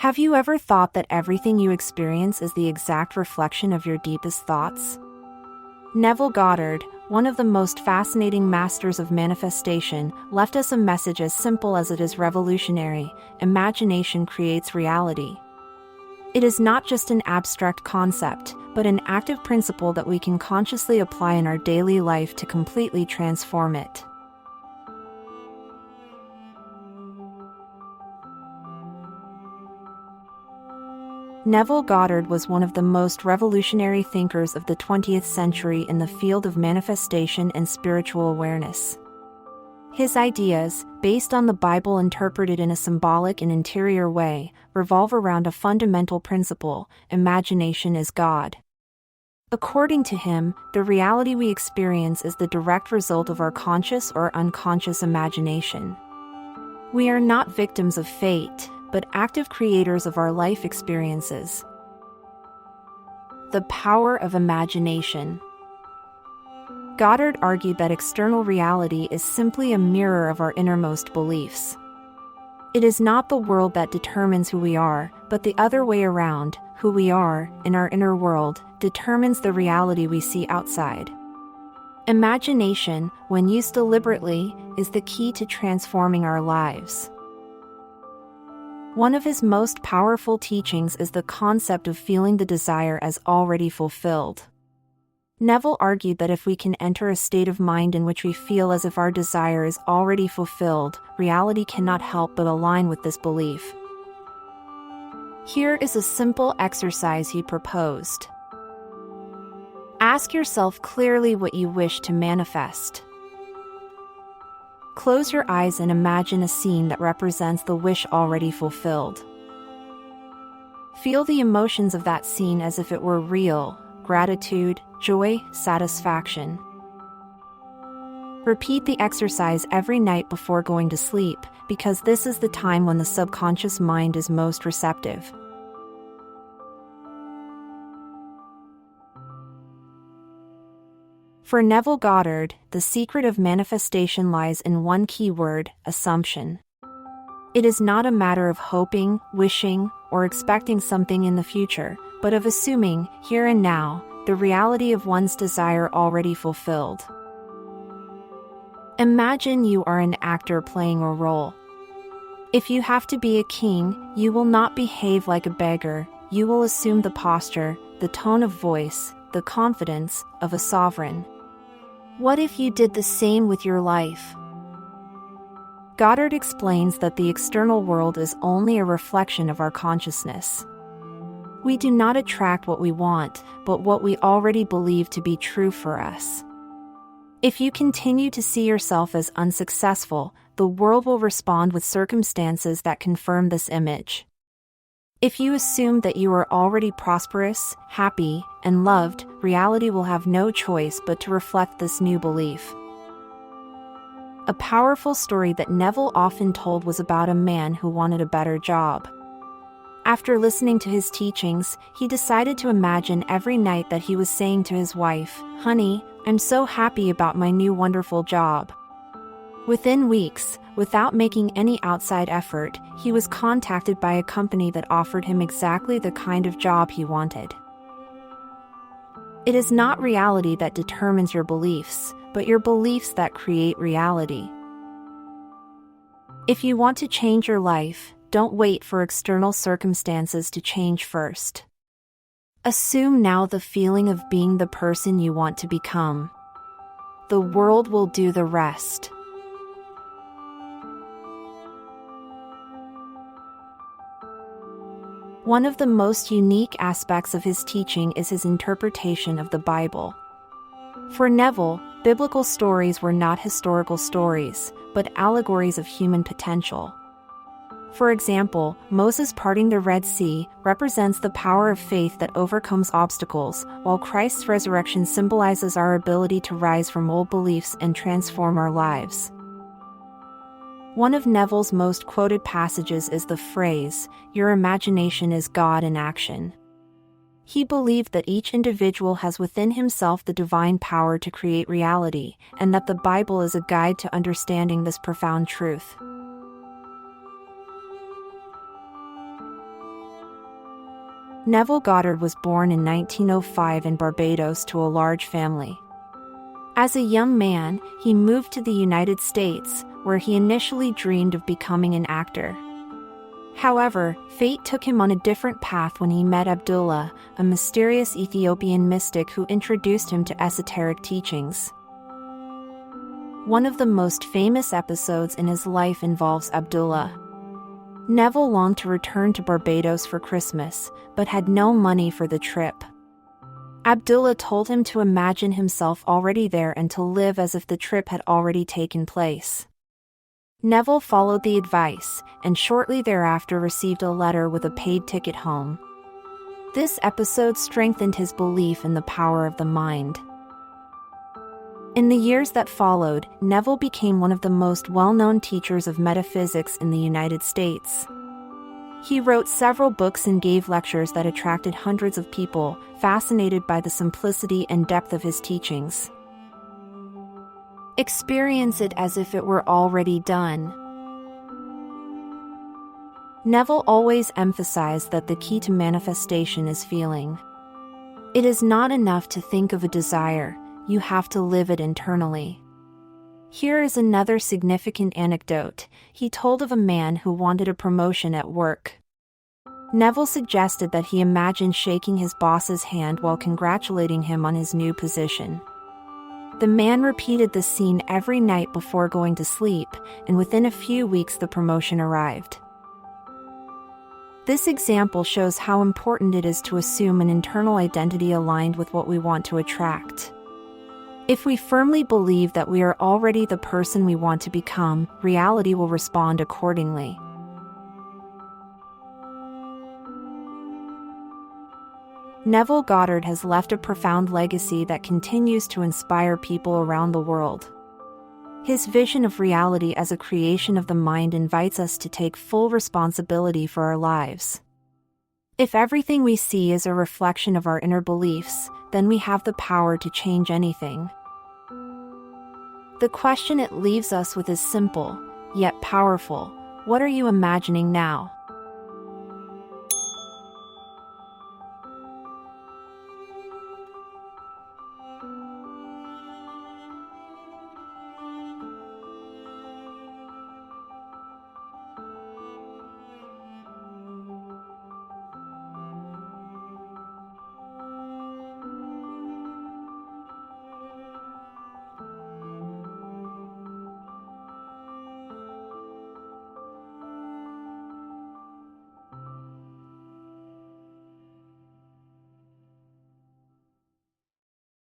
Have you ever thought that everything you experience is the exact reflection of your deepest thoughts? Neville Goddard, one of the most fascinating masters of manifestation, left us a message as simple as it is revolutionary: imagination creates reality. It is not just an abstract concept, but an active principle that we can consciously apply in our daily life to completely transform it. Neville Goddard was one of the most revolutionary thinkers of the 20th century in the field of manifestation and spiritual awareness. His ideas, based on the Bible interpreted in a symbolic and interior way, revolve around a fundamental principle: imagination is God. According to him, the reality we experience is the direct result of our conscious or unconscious imagination. We are not victims of fate, but active creators of our life experiences. The power of imagination. Goddard argued that external reality is simply a mirror of our innermost beliefs. It is not the world that determines who we are, but the other way around: who we are, in our inner world, determines the reality we see outside. Imagination, when used deliberately, is the key to transforming our lives. One of his most powerful teachings is the concept of feeling the desire as already fulfilled. Neville argued that if we can enter a state of mind in which we feel as if our desire is already fulfilled, reality cannot help but align with this belief. Here is a simple exercise he proposed. Ask yourself clearly what you wish to manifest. Close your eyes and imagine a scene that represents the wish already fulfilled. Feel the emotions of that scene as if it were real: gratitude, joy, satisfaction. Repeat the exercise every night before going to sleep, because this is the time when the subconscious mind is most receptive. For Neville Goddard, the secret of manifestation lies in one key word: assumption. It is not a matter of hoping, wishing, or expecting something in the future, but of assuming, here and now, the reality of one's desire already fulfilled. Imagine you are an actor playing a role. If you have to be a king, you will not behave like a beggar. You will assume the posture, the tone of voice, the confidence of a sovereign. What if you did the same with your life? Goddard explains that the external world is only a reflection of our consciousness. We do not attract what we want, but what we already believe to be true for us. If you continue to see yourself as unsuccessful, the world will respond with circumstances that confirm this image. If you assume that you are already prosperous, happy, and loved, reality will have no choice but to reflect this new belief. A powerful story that Neville often told was about a man who wanted a better job. After listening to his teachings, he decided to imagine every night that he was saying to his wife, "Honey, I'm so happy about my new wonderful job." Within weeks, without making any outside effort, he was contacted by a company that offered him exactly the kind of job he wanted. It is not reality that determines your beliefs, but your beliefs that create reality. If you want to change your life, don't wait for external circumstances to change first. Assume now the feeling of being the person you want to become. The world will do the rest. One of the most unique aspects of his teaching is his interpretation of the Bible. For Neville, biblical stories were not historical stories, but allegories of human potential. For example, Moses parting the Red Sea represents the power of faith that overcomes obstacles, while Christ's resurrection symbolizes our ability to rise from old beliefs and transform our lives. One of Neville's most quoted passages is the phrase, "Your imagination is God in action." He believed that each individual has within himself the divine power to create reality, and that the Bible is a guide to understanding this profound truth. Neville Goddard was born in 1905 in Barbados to a large family. As a young man, he moved to the United States, where he initially dreamed of becoming an actor. However, fate took him on a different path when he met Abdullah, a mysterious Ethiopian mystic who introduced him to esoteric teachings. One of the most famous episodes in his life involves Abdullah. Neville longed to return to Barbados for Christmas, but had no money for the trip. Abdullah told him to imagine himself already there and to live as if the trip had already taken place. Neville followed the advice, and shortly thereafter received a letter with a paid ticket home. This episode strengthened his belief in the power of the mind. In the years that followed, Neville became one of the most well-known teachers of metaphysics in the United States. He wrote several books and gave lectures that attracted hundreds of people, fascinated by the simplicity and depth of his teachings. Experience it as if it were already done. Neville always emphasized that the key to manifestation is feeling. It is not enough to think of a desire, you have to live it internally. Here is another significant anecdote. He told of a man who wanted a promotion at work. Neville suggested that he imagine shaking his boss's hand while congratulating him on his new position. The man repeated the scene every night before going to sleep, and within a few weeks the promotion arrived. This example shows how important it is to assume an internal identity aligned with what we want to attract. If we firmly believe that we are already the person we want to become, reality will respond accordingly. Neville Goddard has left a profound legacy that continues to inspire people around the world. His vision of reality as a creation of the mind invites us to take full responsibility for our lives. If everything we see is a reflection of our inner beliefs, then we have the power to change anything. The question it leaves us with is simple, yet powerful. What are you imagining now?